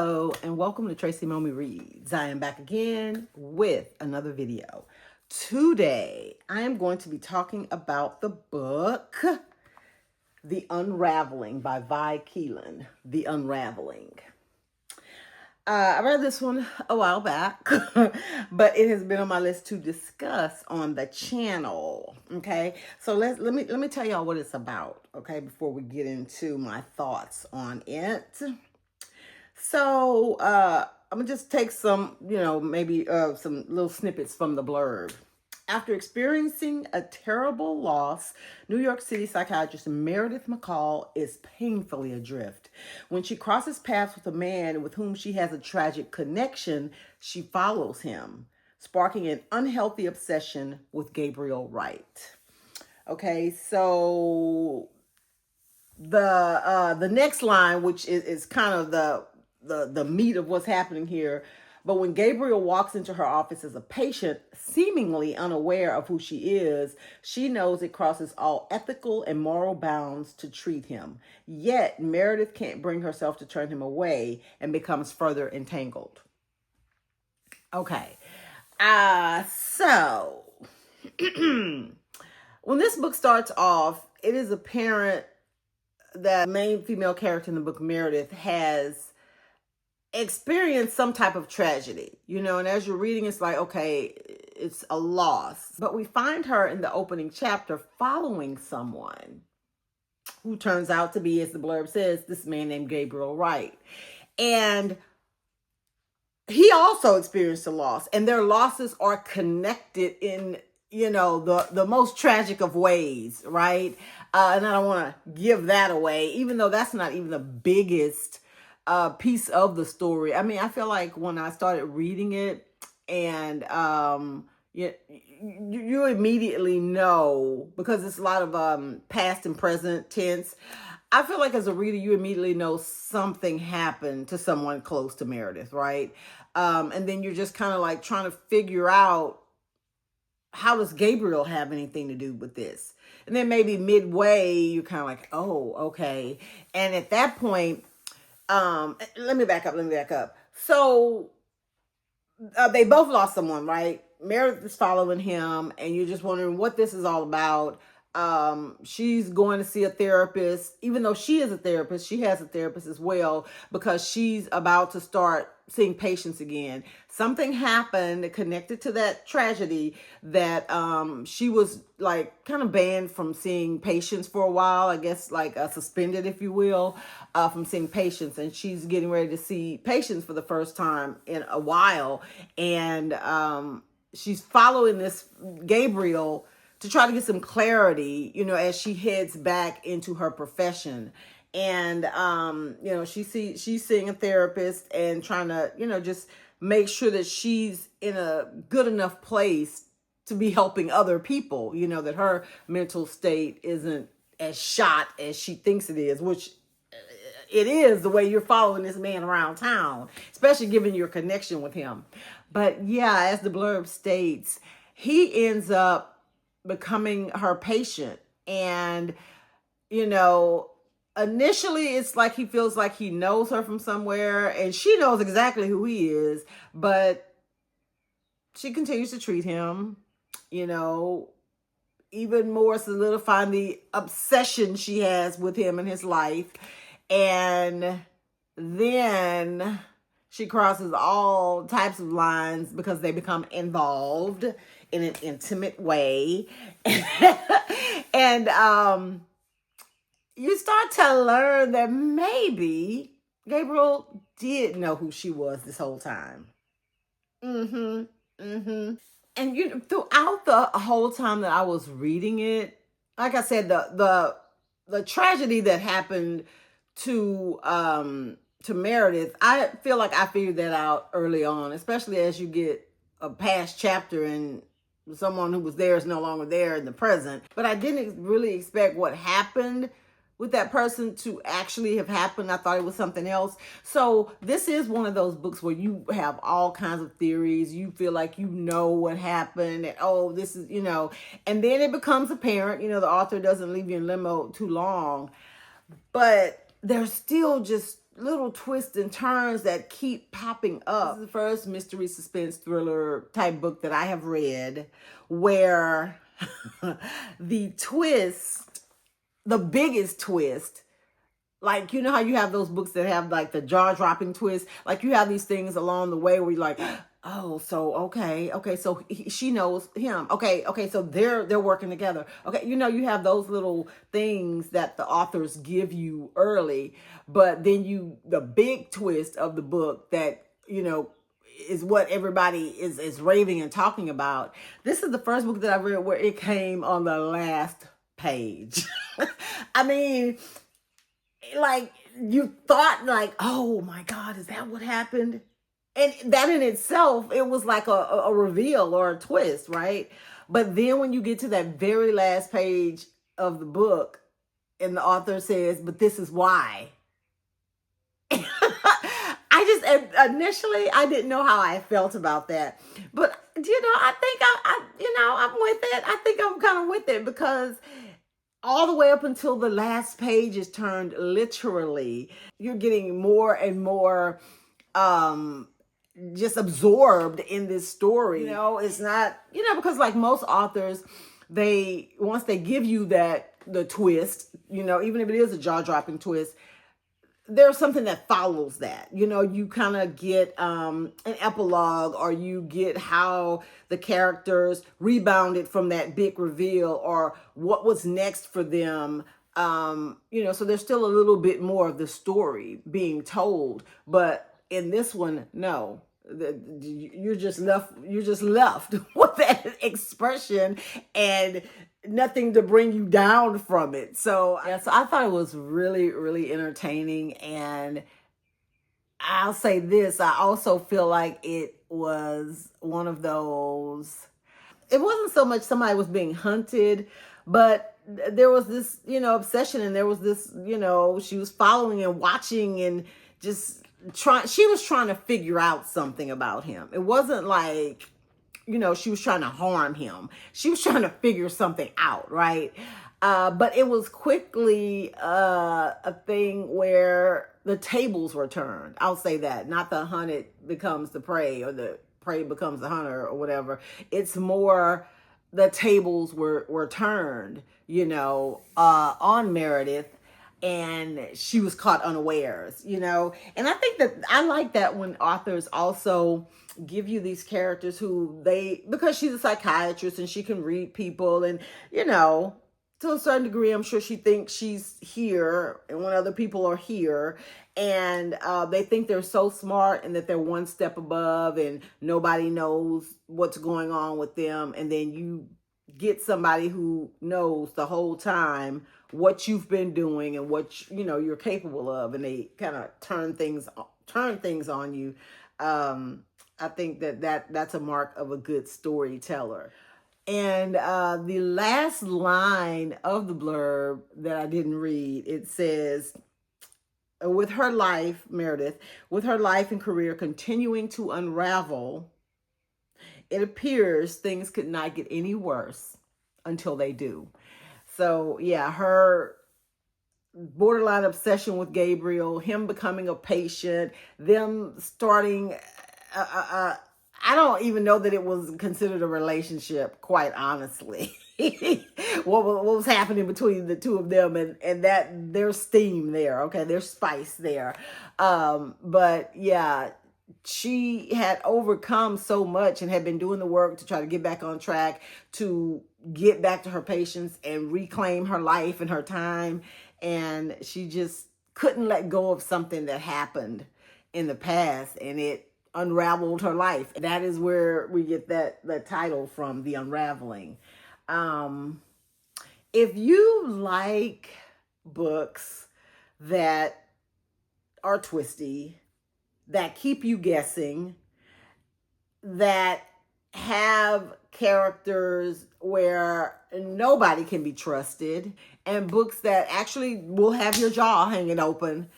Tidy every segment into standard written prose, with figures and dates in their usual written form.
Hello and welcome to Tracy Mommy Reads. I am back again with another video. Today I am going to be talking about the book The Unraveling by Vi Keeland. The Unraveling. I read this one a while back, but it has been on my list to discuss on the channel. Okay, so let me tell y'all what it's about. Okay, before we get into my thoughts on it. So I'm gonna just take some, maybe some little snippets from the blurb. After experiencing a terrible loss, New York City psychiatrist Meredith McCall is painfully adrift. When she crosses paths with a man with whom she has a tragic connection, she follows him, sparking an unhealthy obsession with Gabriel Wright. Okay, so the next line, which is kind of the meat of what's happening here. But when Gabriel walks into her office as a patient, seemingly unaware of who she is, she knows it crosses all ethical and moral bounds to treat him. Yet Meredith can't bring herself to turn him away and becomes further entangled. Okay. So when this book starts off, it is apparent that the main female character in the book, Meredith, has experienced some type of tragedy, and as you're reading, it's like, okay, it's a loss. But we find her in the opening chapter following someone who turns out to be, as the blurb says, this man named Gabriel Wright. And he also experienced a loss, and their losses are connected in, the most tragic of ways, right? And I don't want to give that away, even though that's not even the biggest piece of the story. I mean, I feel like when I started reading it, and you immediately know, because it's a lot of past and present tense. I feel like as a reader, you immediately know something happened to someone close to Meredith, right? And then you're just kind of like trying to figure out, how does Gabriel have anything to do with this? And then maybe midway, you're kind of like, oh, okay. And at that point, let me back up. So they both lost someone, right? Meredith is following him, and you're just wondering what this is all about. She's going to see a therapist. Even though she is a therapist, she has a therapist as well, because she's about to start seeing patients again. Something happened connected to that tragedy that she was like kind of banned from seeing patients for a while, I guess, like suspended, if you will, from seeing patients. And she's getting ready to see patients for the first time in a while. And she's following this Gabriel to try to get some clarity, as she heads back into her profession. And, she's seeing a therapist and trying to, just make sure that she's in a good enough place to be helping other people, that her mental state isn't as shot as she thinks it is, which it is the way you're following this man around town, especially given your connection with him. But yeah, as the blurb states, he ends up becoming her patient. And, initially it's like he feels like he knows her from somewhere, and she knows exactly who he is, but she continues to treat him, even more solidifying the obsession she has with him in his life. And then she crosses all types of lines because they become involved in an intimate way. And you start to learn that maybe Gabriel did know who she was this whole time. And throughout the whole time that I was reading it, like I said, the tragedy that happened to Meredith, I feel like I figured that out early on, especially as you get a past chapter and someone who was there is no longer there in the present. But I didn't really expect what happened with that person to actually have happened. I thought it was something else. So this is one of those books where you have all kinds of theories. You feel like you know what happened, and oh, this is, and then it becomes apparent, the author doesn't leave you in limbo too long, but there's still just little twists and turns that keep popping up. This is the first mystery suspense thriller type book that I have read where the twist, the biggest twist, like, you know how you have those books that have like the jaw-dropping twist? Like you have these things along the way where you're like, oh, so okay, so she knows him. Okay, so they're working together. Okay, you know, you have those little things that the authors give you early, but then the big twist of the book that, you know, is what everybody is raving and talking about. This is the first book that I read where it came on the last page. I mean, like you thought like, oh my God, is that what happened? And that in itself, it was like a reveal or a twist, right? But then when you get to that very last page of the book and the author says, but this is why. Initially, I didn't know how I felt about that. But, you know, I think I'm with it. I think I'm kind of with it because all the way up until the last page is turned literally, you're getting more and more just absorbed in this story. You know, it's not, you know, because like most authors, once they give you the twist, you know, even if it is a jaw-dropping twist, there's something that follows that. You know, you kind of get an epilogue, or you get how the characters rebounded from that big reveal, or what was next for them. You know, so there's still a little bit more of the story being told. But in this one, no. You're just left with that expression and nothing to bring you down from it. So yeah, so I thought it was really, really entertaining. And I'll say this, I also feel like it was one of those, it wasn't so much somebody was being hunted, but there was this, you know, obsession, and there was this, you know, she was following and watching and just she was trying to figure out something about him. It wasn't like, you know, she was trying to harm him. She was trying to figure something out, right? But it was quickly a thing where the tables were turned. I'll say that. Not the hunted becomes the prey, or the prey becomes the hunter, or whatever. It's more the tables were turned, you know, on Meredith. And she was caught unawares, you know. And I think that I like that when authors also give you these characters who because she's a psychiatrist and she can read people, and, you know, to a certain degree, I'm sure she thinks she's here and when other people are here, and they think they're so smart and that they're one step above and nobody knows what's going on with them. And then you get somebody who knows the whole time what you've been doing and what you know you're capable of, and they kind of turn things on you. I think that's a mark of a good storyteller. And the last line of the blurb that I didn't read, it says, with her life, Meredith, with her life and career continuing to unravel, it appears things could not get any worse until they do. So yeah, her borderline obsession with Gabriel, him becoming a patient, them starting, I don't even know that it was considered a relationship, quite honestly. what was happening between the two of them, and that there's steam there, okay, there's spice there. But yeah, she had overcome so much and had been doing the work to try to get back on track, to get back to her patients and reclaim her life and her time. And she just couldn't let go of something that happened in the past, and it unraveled her life. That is where we get that title from, The Unraveling. If you like books that are twisty, that keep you guessing, that have characters where nobody can be trusted, and books that actually will have your jaw hanging open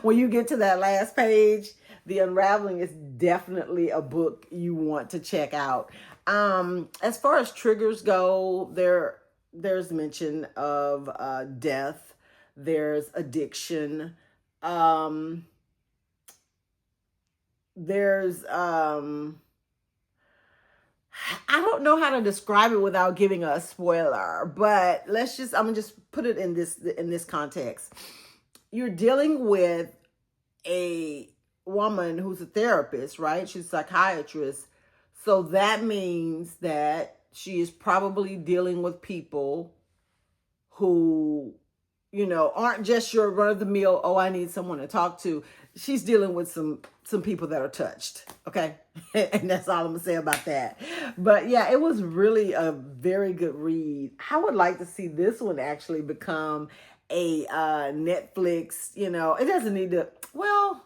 when you get to that last page, The Unraveling is definitely a book you want to check out. As far as triggers go, there's mention of death, there's addiction, There's I don't know how to describe it without giving a spoiler, but I'm gonna just put it in this context. You're dealing with a woman who's a therapist, right? She's a psychiatrist. So that means that she is probably dealing with people who, aren't just your run of the mill, oh, I need someone to talk to. She's dealing with some people that are touched. Okay. And that's all I'm gonna say about that. But yeah, it was really a very good read. I would like to see this one actually become a Netflix, it doesn't need to, well,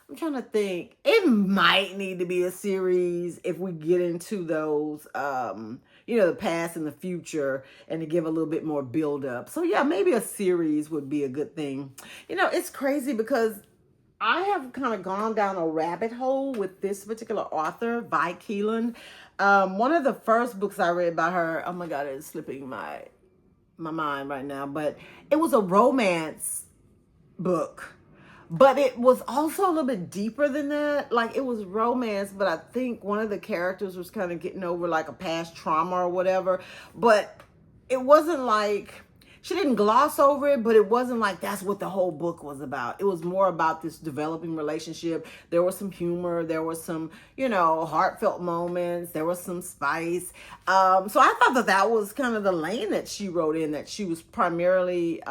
I'm trying to think. It might need to be a series if we get into those, the past and the future, and to give a little bit more build up. So yeah, maybe a series would be a good thing. It's crazy because I have kind of gone down a rabbit hole with this particular author, Vi Keeland. One of the first books I read by her, oh my God, it's slipping my mind right now, but it was a romance book. But it was also a little bit deeper than that. Like, it was romance, but I think one of the characters was kind of getting over like a past trauma or whatever. But it wasn't like, she didn't gloss over it, but it wasn't like that's what the whole book was about. It was more about this developing relationship. There was some humor. There was some, heartfelt moments. There was some spice. So I thought that was kind of the lane that she wrote in, that she was primarily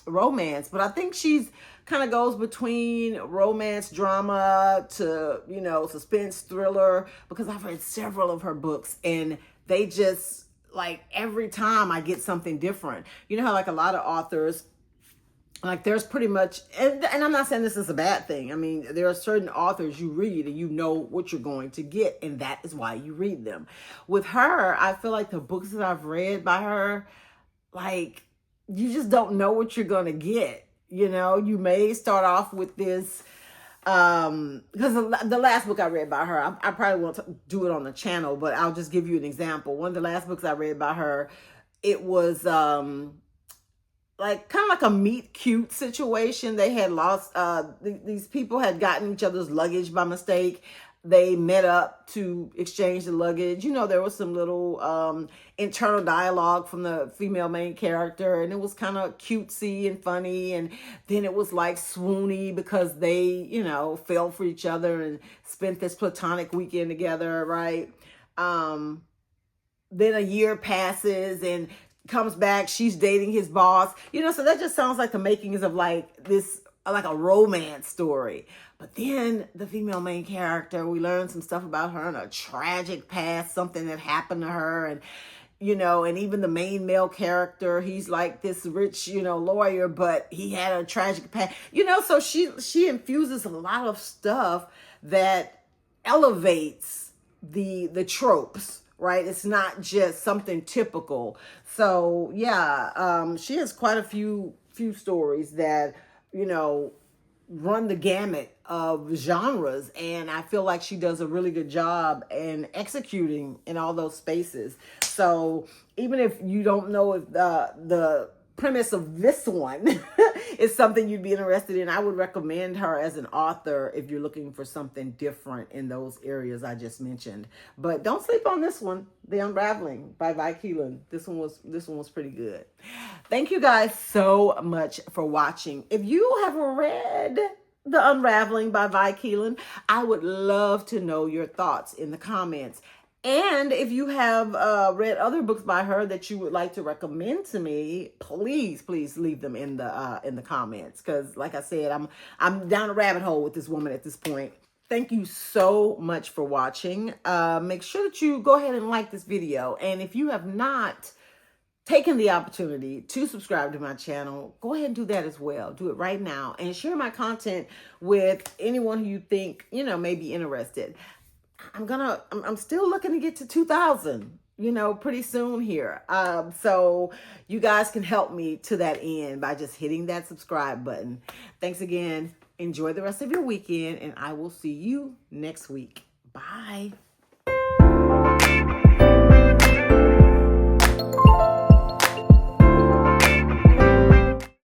romance. But I think she's kind of goes between romance, drama to, suspense, thriller, because I've read several of her books and they just, like, every time I get something different. You know how like a lot of authors, like there's pretty much, and I'm not saying this is a bad thing. I mean, there are certain authors you read and you know what you're going to get, and that is why you read them. With her, I feel like the books that I've read by her, like, you just don't know what you're going to get. You may start off with this, because the last book I read by her, I probably won't do it on the channel, but I'll just give you an example. One of the last books I read by her, it was like kind of like a meet cute situation. They had lost, these people had gotten each other's luggage by mistake. They met up to exchange the luggage. There was some little internal dialogue from the female main character, and it was kind of cutesy and funny. And then it was like swoony because they, fell for each other and spent this platonic weekend together, right? Then a year passes and comes back. She's dating his boss, so that just sounds like the makings of like this, like a romance story. But then the female main character, we learn some stuff about her and a tragic past, something that happened to her. And, and even the main male character, he's like this rich, lawyer, but he had a tragic past, so she infuses a lot of stuff that elevates the tropes, right? It's not just something typical. So yeah, she has quite a few stories that, run the gamut of genres, and I feel like she does a really good job in executing in all those spaces. So even if you don't know if the premise of this one is something you'd be interested in, I would recommend her as an author if you're looking for something different in those areas I just mentioned. But don't sleep on this one, The Unraveling by Vi Keeland. This one was pretty good. Thank you guys so much for watching. If you have read The Unraveling by Vi Keeland, I would love to know your thoughts in the comments. And if you have read other books by her that you would like to recommend to me, please leave them in the comments. Because like I said, I'm down a rabbit hole with this woman at this point. Thank you so much for watching. Make sure that you go ahead and like this video. And if you have not taken the opportunity to subscribe to my channel, go ahead and do that as well. Do it right now. And share my content with anyone who you think, may be interested. I'm still looking to get to 2,000, pretty soon here. So you guys can help me to that end by just hitting that subscribe button. Thanks again. Enjoy the rest of your weekend, and I will see you next week. Bye.